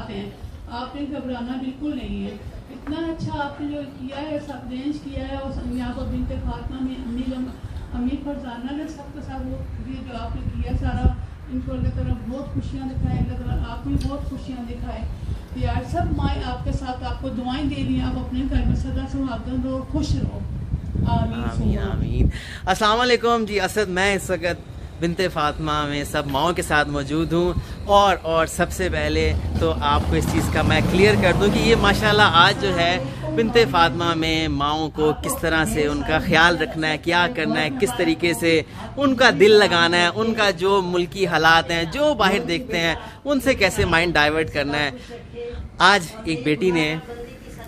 साथ हैं, आपने घबराना बिल्कुल नहीं है। इतना अच्छा आपने जो किया है, सब अरेंज किया है, और यहाँ पर बिनते फातिमा में अमीर फरजाना ने सबके साथ वो ये जो आपने किया सारा, इनको अल्लाह ताला बहुत खुशियाँ दिखाए, अल्लाह ताला आप भी बहुत खुशियाँ दिखाए। तो यार सब माएँ आपके साथ आपको दुआएं दे रही हैं, आप अपने घर में सदा सुहागन रहो, खुश रहो। आमीन आमीन। अस्सलाम वालेकुम जी। असद मैं इस वक्त बिनते फातिमा में सब माओं के साथ मौजूद हूँ, और सबसे पहले तो आपको इस चीज़ का मैं क्लियर कर दूँ कि ये माशाल्लाह आज जो है बिनते फातिमा में माओं को किस तरह से उनका ख्याल रखना है, क्या करना है, किस तरीके से उनका दिल लगाना है, उनका जो मुल्की हालात हैं, जो बाहर देखते हैं, उनसे कैसे माइंड डाइवर्ट करना है। आज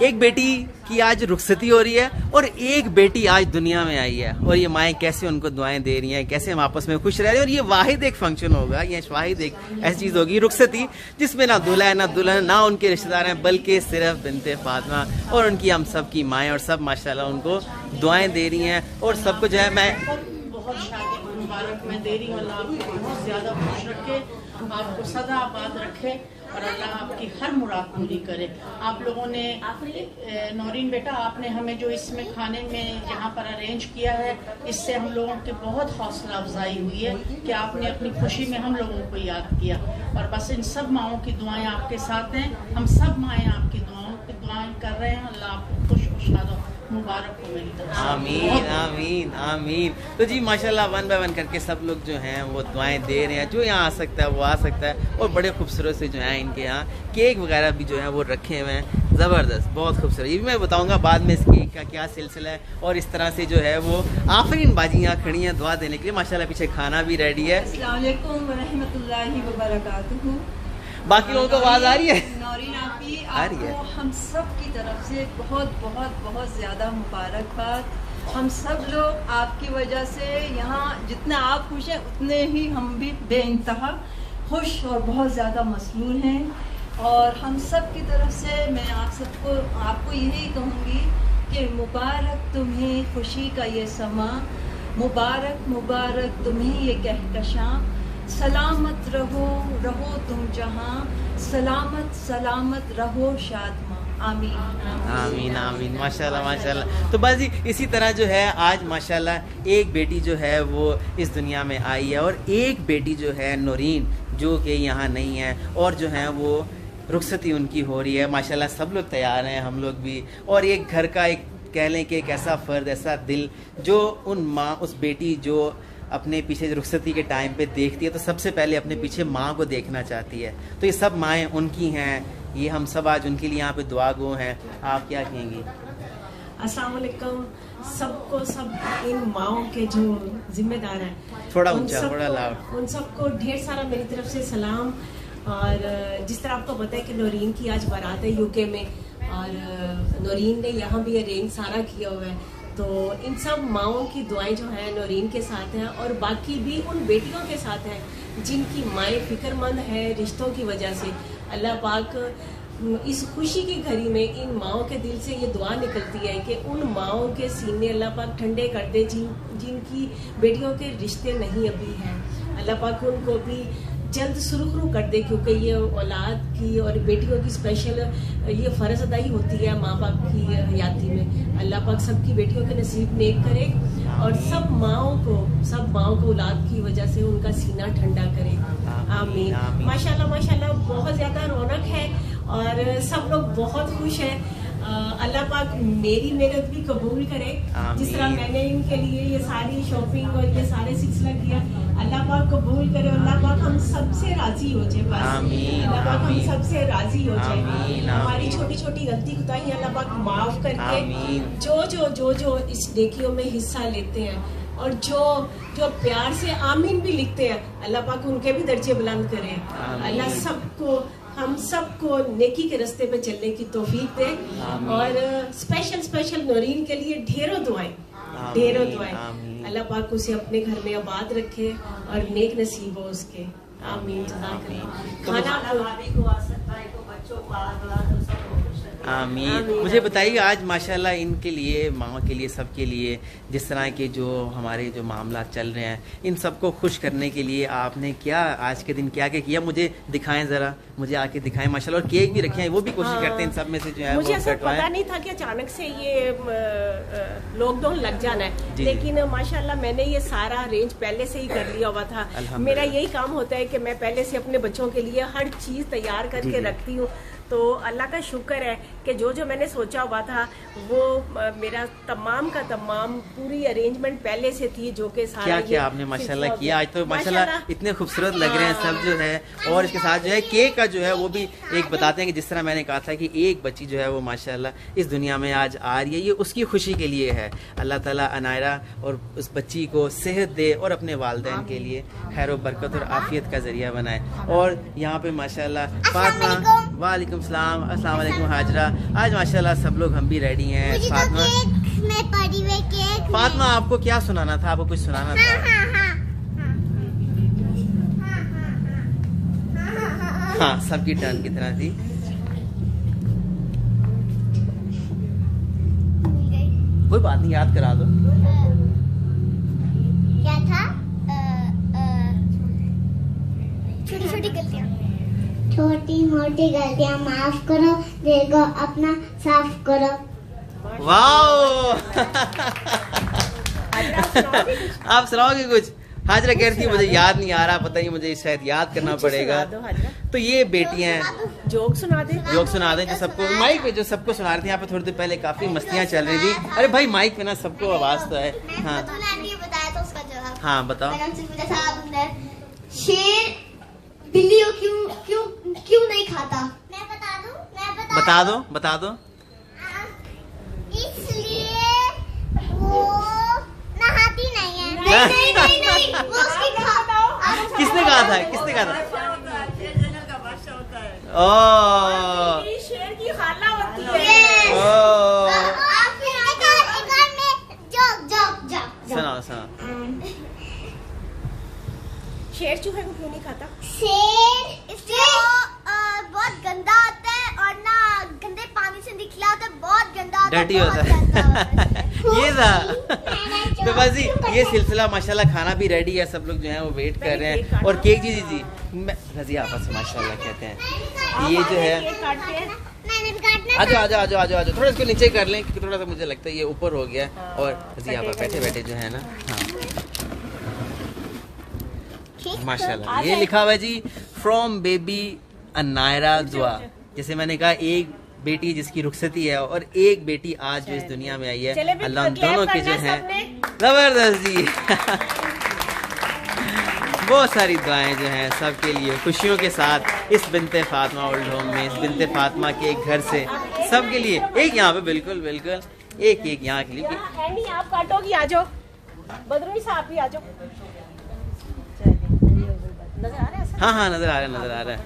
एक बेटी की आज रुखसती हो रही है, और एक बेटी आज दुनिया में आई है, और ये माएँ कैसे उनको दुआएं दे रही हैं, कैसे हम आपस में खुश रह रहे हैं। और ये वाहिद एक फंक्शन होगा, ये वाहिद एक ऐसी चीज़ होगी रुखसती, जिसमें ना दूल्हा है ना दुल्हन ना उनके रिश्तेदार हैं, बल्कि सिर्फ बिनते फातिमा और उनकी हम सब की माएँ, और सब माशाल्लाह उनको दुआएं दे रही हैं। और सबको जो है मैं बहुत शादी मुबारक मैं दे रही हूँ। अल्लाह आपको बहुत ज़्यादा खुश रखे, आपको सदा आबाद रखे, और अल्लाह आपकी हर मुराद पूरी करे। आप लोगों ने नौरीन बेटा, आपने हमें जो इसमें खाने में यहाँ पर अरेंज किया है, इससे हम लोगों की बहुत हौसला अफजाई हुई है कि आपने अपनी खुशी में हम लोगों को याद किया। और बस इन सब माओं की दुआएं आपके साथ हैं, हम सब माएँ आपकी दुआएं कर रहे हैं। अल्लाह आपको खुश खुशाद मुबारक हो मेरी तरफ से। आमीन आमीन आमीन। तो जी माशाल्लाह वन बाय वन करके सब लोग जो हैं वो दुआएं दे रहे हैं। जो यहाँ आ सकता है वो आ सकता है, और बड़े खूबसूरत से जो है इनके यहाँ केक वगैरह भी जो है वो रखे हुए हैं, ज़बरदस्त, बहुत खूबसूरत। ये भी मैं बताऊँगा बाद में इस केक का क्या सिलसिला है। और इस तरह से जो है वो आफरीन बाजी यहाँ खड़ी हैं दुआ देने के लिए। माशाल्लाह पीछे खाना भी रेडी है। अस्सलाम वालेकुम व रहमतुल्लाहि व बरकातुहू। बाकी लोगों को आवाज़ आ रही है? नौरीन आपी, आ रही है। आपको हम सब की तरफ से बहुत बहुत बहुत ज़्यादा मुबारकबाद। हम सब लोग आपकी वजह से यहाँ जितना आप खुश हैं उतने ही हम भी बेइंतहा खुश और बहुत ज़्यादा मसरूर हैं। और हम सब की तरफ से मैं आपको यही कहूँगी कि मुबारक तुम्हें खुशी का ये समा, मुबारक मुबारक तुम्हें ये कहकशां, सलामत रहो तुम जहां, सलामत सलामत रहो शादमा। आमीन आमीन आमीन। माशाल्लाह माशाल्लाह। तो बस जी इसी तरह जो है आज माशाल्लाह एक बेटी जो है वो इस दुनिया में आई है, और एक बेटी जो है नौरीन जो कि यहाँ नहीं है, और जो है वो रुखसती उनकी हो रही है। माशाल्लाह सब लोग तैयार हैं, हम लोग भी, और एक घर का एक कह लें कि एक ऐसा फ़र्द, ऐसा दिल जो उस बेटी जो अपने पीछे रुखसती के टाइम पे देखती है, तो सबसे पहले अपने पीछे माँ को देखना चाहती है। तो ये सब माएँ उनकी हैं, ये हम सब आज उनके लिए यहाँ पे दुआ गो हैं। आप क्या कहेंगी? अस्सलाम वालेकुम सबको, सब इन माओं के जो जिम्मेदार हैं, थोड़ा ऊंचा, थोड़ा लाउड, उन सबको ढेर सारा मेरी तरफ से सलाम। और जिस तरह आपको पता है कि नौरीन की आज बारात है यूके में, और नौरीन ने यहाँ भी अरेंज सारा किया हुआ है, तो इन सब माओं की दुआएं जो है नौरीन के साथ हैं, और बाकी भी उन बेटियों के साथ हैं जिनकी माएँ फिक्रमंद है रिश्तों की वजह से। अल्लाह पाक इस खुशी की घड़ी में इन माओं के दिल से ये दुआ निकलती है कि उन माओं के सीने अल्लाह पाक ठंडे कर दे जिनकी बेटियों के रिश्ते नहीं अभी हैं। अल्लाह पाक उनको भी जल्द सुरखरू कर दे, क्योंकि ये औलाद की और बेटियों की स्पेशल ये फ़र्ज अदाई होती है माँ बाप की हयाती में। अल्लाह पाक सबकी बेटियों के नसीब नेक करे, और सब माओं को औलाद की वजह से उनका सीना ठंडा करे। आमीन। माशाल्लाह माशाल्लाह बहुत ज़्यादा रौनक है, और सब लोग बहुत खुश हैं। अल्लाह पाक मेरी मेहनत भी कबूल करे, जिस तरह मैंने इनके लिए ये सारी शॉपिंग और ये सारे सिलसिला किया, अल्लाह पाक कबूल करे। अल्लाह पाक हम सबसे राजी हो जाए, बस अल्लाह पाक हम सबसे राजी हो जाए। हमारी छोटी छोटी गलती कोताही अल्लाह पाक माफ करके जो इस नेकियों में हिस्सा लेते हैं, और जो प्यार से आमीन भी लिखते हैं, अल्लाह पाक उनके भी दर्जे बुलंद करे। अल्लाह हम सबको नेकी के रास्ते पे चलने की तौफीक दे, और स्पेशल नौरीन के लिए ढेरों दुआएं। अल्लाह पाक उसे अपने घर में आबाद रखे और नेक नसीब हो उसके। आमीन। खाना भाभी को आ सकता है, बच्चों को आमीन। मुझे बताइए आज माशाल्लाह इनके लिए, माँ के लिए, सबके लिए जिस तरह के जो हमारे जो मामला चल रहे हैं, इन सबको खुश करने के लिए आपने क्या आज के दिन क्या क्या किया, मुझे दिखाएं ज़रा, मुझे आके दिखाएं माशाल्लाह। और केक भी रखे हैं, वो भी कोशिश करते हैं इन सब में से जो है मुझे वो ऐसा कटवाएं। पता नहीं था कि अचानक से ये लॉकडाउन लग जाना है, लेकिन माशाल्लाह मैंने ये सारा अरेंज पहले से ही कर लिया हुआ था। मेरा यही काम होता है कि मैं पहले से अपने बच्चों के लिए हर चीज तैयार करके रखती हूँ। तो अल्लाह का शुक्र है कि जो जो मैंने सोचा हुआ था वो मेरा तमाम का तमाम पूरी अरेंजमेंट पहले से थी, जो कि सारा क्या क्या आपने माशाल्लाह किया आज तो माशाल्लाह इतने खूबसूरत लग रहे हैं सब जो है। और इसके साथ जो है केक का जो है वो भी एक बताते हैं कि जिस तरह मैंने कहा था कि एक बच्ची जो है वो माशाल्लाह इस दुनिया में आज आ रही है, ये उसकी खुशी के लिए है। अल्लाह ताला अनायरा और उस बच्ची को सेहत दे और अपने वालिदैन के लिए खैर व बरकत और आफियत का जरिया बनाए। और यहाँ पे माशाल्लाह फातिमा, वालेकुम सलाम, अस्सलाम वालेकुम हाजरा। आज माशाल्लाह सब लोग हम भी रेडी हैं। फातिमा, फातिमा आपको क्या सुनाना था, आपको कुछ सुनाना था? हाँ, सबकी टर्न की तरह थी। कोई बात नहीं, याद करा दो। क्या था? छोटी छोटी गलतियाँ, छोटी मोटी गलतियाँ माफ करो, दिल को अपना साफ करो। वाओ आप सुनाओगे कुछ? हाजरा कह रही थी मुझे याद नहीं आ रहा, पता नहीं मुझे शायद याद करना पड़ेगा। तो ये बेटियां जोक सुना दे, जोक सुना दें जो सबको माइक पे, जो सबको सुना रही थी। यहाँ पे थोड़ी देर पहले काफी मस्तियाँ चल रही थी। अरे भाई माइक पे ना सबको आवाज तो है। हाँ बताया तो उसका जवाब। हाँ बताओ। शेर बिल्ली को क्यों क्यों क्यों नहीं खाता? मैं बता दूं? बता दो। इसलिए वो नहाती नहीं है। नहीं वो उसकी किसने कहा था? ओ शेर की खाला होती है। सुनाओ। शेर चूहे को क्यों नहीं खाता? शेर इसलिए बहुत गंदा होता है और ना गंदे पानी से निकला होता है, बहुत गंदा होता है, डर्टी होता है। ये था। तो बस ये सिलसिला माशाल्लाह खाना भी रेडी है, सब लोग जो है वो वेट कर रहे हैं। और केक जी रजिया आपस माशाल्लाह कहते हैं ये जो है। आजो थोड़ा इसको नीचे कर लें क्योंकि थोड़ा सा मुझे लगता है ये ऊपर हो गया। और रजिया आप बैठे जो है ना। हाँ माशाल्लाह ये लिखा हुआ है जी, फ्रॉम बेबी अनायरा दुआ। जैसे मैंने कहा एक बेटी जिसकी रुखसती है और एक बेटी आज जो इस दुनिया में आई है, अल्लाह दोनों के जो है जबरदस्त जी। बहुत सारी दुआएं जो हैं सबके लिए खुशियों के साथ इस बिनते फातिमा ओल्ड होम में, इस बिनते फातिमा के एक घर से सबके लिए एक यहाँ पे बिल्कुल एक यहाँ के लिए। आप काटोगी, आ जाओ बदरुई साहब भी आ जाओ। नजर आ रहा है? हाँ नजर आ रहा है।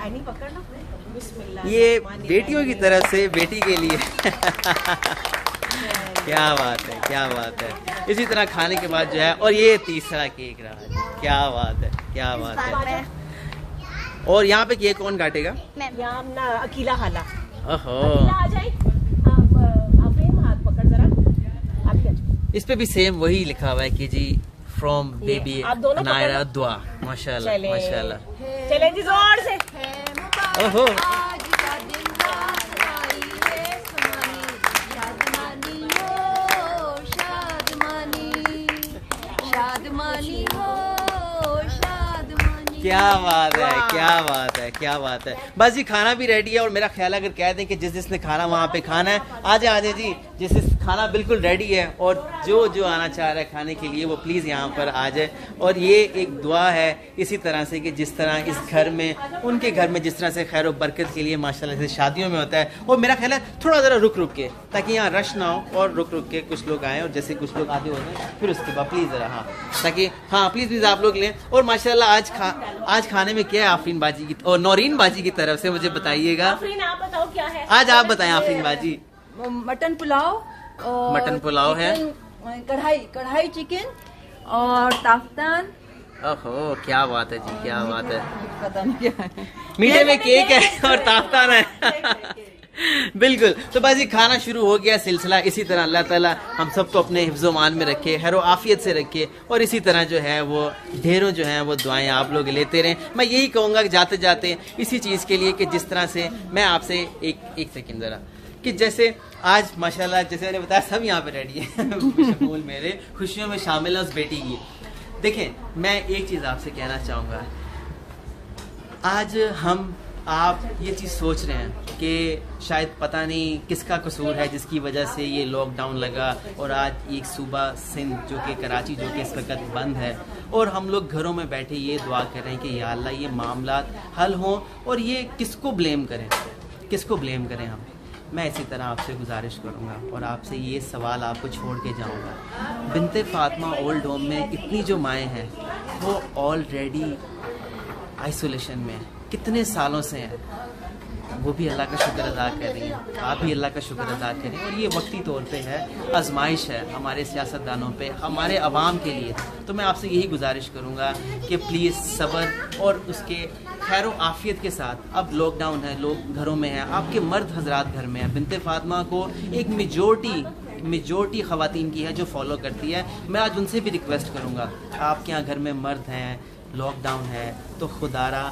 नहीं पकड़ना। बिस्मिल्लाह। ये बेटियों की तरफ से बेटी के लिए। क्या बात है। इसी तरह खाने के बाद जो है, और ये तीसरा केक रहा। क्या बात है। और यहाँ पे केक कौन काटेगा? यहाँ ना अकीला खाला। ओहो आ जाए, आप हाथ पकड़ जरा। आप इस पे भी सेम वही लिखा हुआ है कि जी फ्रॉम बेबी अनायरा दुआ। माशाल्लाह। चले जी जोर से। ओहो क्या बात है। बस जी खाना भी रेडी है और मेरा ख्याल है अगर कह दें कि जिसने खाना वहाँ पे खाना है आ जाए जी, जिस खाना बिल्कुल रेडी है और जो आना चाह रहा है खाने के लिए वो प्लीज़ यहाँ पर आ जाए। और ये एक दुआ है इसी तरह से कि जिस तरह इस घर में, उनके घर में जिस तरह से खैर व बरकत के लिए माशाल्लाह से शादियों में होता है। और मेरा ख्याल है थोड़ा ज़रा रुक के, ताकि यहाँ रश ना हो और रुक के कुछ लोग आएँ और जैसे कुछ लोग आगे हो जाए फिर उसके बाद प्लीज़ ज़रा ताकि प्लीज़ आप लोग लें। और माशाल्लाह आज खाने में क्या है आफरीन बाजी की और नौरीन बाजी की तरफ से मुझे बताइएगा। आफरीन आप बताओ क्या है? आज आप बताएं आफरीन बाजी। मटन पुलाव है, कढ़ाई चिकन और ताफ्तान। ओहो क्या बात है जी, क्या बात है। पता नहीं क्या है। मीठे में केक है और ताफ्तान है। बिल्कुल। तो बस ये खाना शुरू हो गया सिलसिला। इसी तरह अल्लाह ताला हम सबको अपने हिफ्ज़-ओ-मान में रखे, खैर आफियत से रखे, और इसी तरह जो है वो ढेरों जो हैं वो दुआएं आप लोग लेते रहें। मैं यही कहूँगा कि जाते जाते इसी चीज़ के लिए कि जिस तरह से मैं आपसे एक सेकंड ज़रा, कि जैसे आज माशाल्लाह जैसे मैंने बताया सब यहाँ पे रेडी है शमूल मेरे खुशियों में शामिल है उस बेटी की। देखें मैं एक चीज़ आपसे कहना चाहूँगा, आज हम आप ये चीज़ सोच रहे हैं कि शायद पता नहीं किसका कसूर है जिसकी वजह से ये लॉकडाउन लगा और आज एक सूबा सिंध जो कि कराची जो कि इस वक्त बंद है और हम लोग घरों में बैठे ये दुआ कर रहे हैं कि या अल्लाह ये मामला हल हों और ये किसको ब्लेम करें हम। मैं इसी तरह आपसे गुजारिश करूंगा और आपसे ये सवाल आपको छोड़ के जाऊंगा। बिनते फातिमा ओल्ड होम में इतनी जो माएँ हैं वो ऑलरेडी आइसोलेशन में कितने सालों से हैं, वो भी अल्लाह का शुक्र अदा कर रही हैं, आप भी अल्लाह का शुक्र अदा करें। और ये वक्ती तौर पे है, आजमाइश है हमारे सियासतदानों पे, हमारे अवाम के लिए। तो मैं आपसे यही गुजारिश करूँगा कि प्लीज़ सब्र और उसके खैर आफियत के साथ, अब लॉकडाउन है, लोग घरों में हैं, आपके मर्द हजरात घर में हैं। बिनते फातिमा को एक मेजोरिटी ख़वातीन की है जो फॉलो करती है। मैं आज उनसे भी रिक्वेस्ट करूँगा, आपके यहाँ घर में मर्द हैं, लॉकडाउन है, तो खुदारा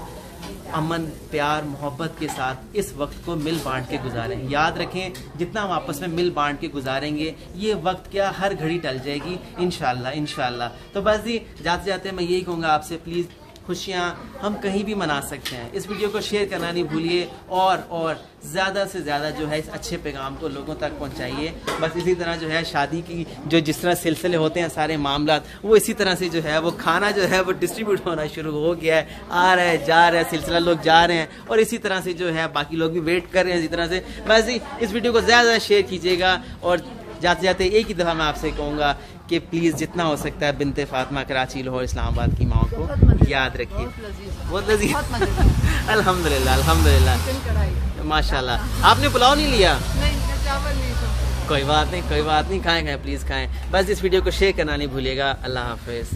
अमन प्यार मोहब्बत के साथ इस वक्त को मिल बांट के गुजारें। याद रखें जितना हम आपस में मिल बांट के गुजारेंगे ये वक्त क्या हर घड़ी टल जाएगी इंशाल्लाह। तो बस जी जाते जाते मैं यही कहूँगा आपसे, प्लीज़ खुशियाँ हम कहीं भी मना सकते हैं। इस वीडियो को शेयर करना नहीं भूलिए और ज़्यादा से ज़्यादा जो है इस अच्छे पैगाम को लोगों तक पहुँचाइए। बस इसी तरह जो है शादी की जो जिस तरह सिलसिले होते हैं सारे मामला, वो इसी तरह से जो है वो खाना जो है वो डिस्ट्रीब्यूट होना शुरू हो गया है, आ रहा है जा रहा है सिलसिला, लोग जा रहे हैं और इसी तरह से जो है बाकी लोग भी वेट कर रहे हैं इसी तरह से। बस इस वीडियो को ज़्यादा शेयर कीजिएगा और जाते जाते एक ही दफ़ा मैं आपसे कहूँगा कि प्लीज़ जितना हो सकता है बिनते फातिमा कराची लाहौर इस्लामाबाद की माओ को याद रखिए। बहुत लजीज अल्हम्दुलिल्लाह माशाल्लाह। आपने पुलाव नहीं लिया? नहीं, चावल नहीं। कोई बात नहीं खाएं प्लीज़ खाएं। बस इस वीडियो को शेयर करना नहीं भूलिएगा। अल्लाह हाफिज़।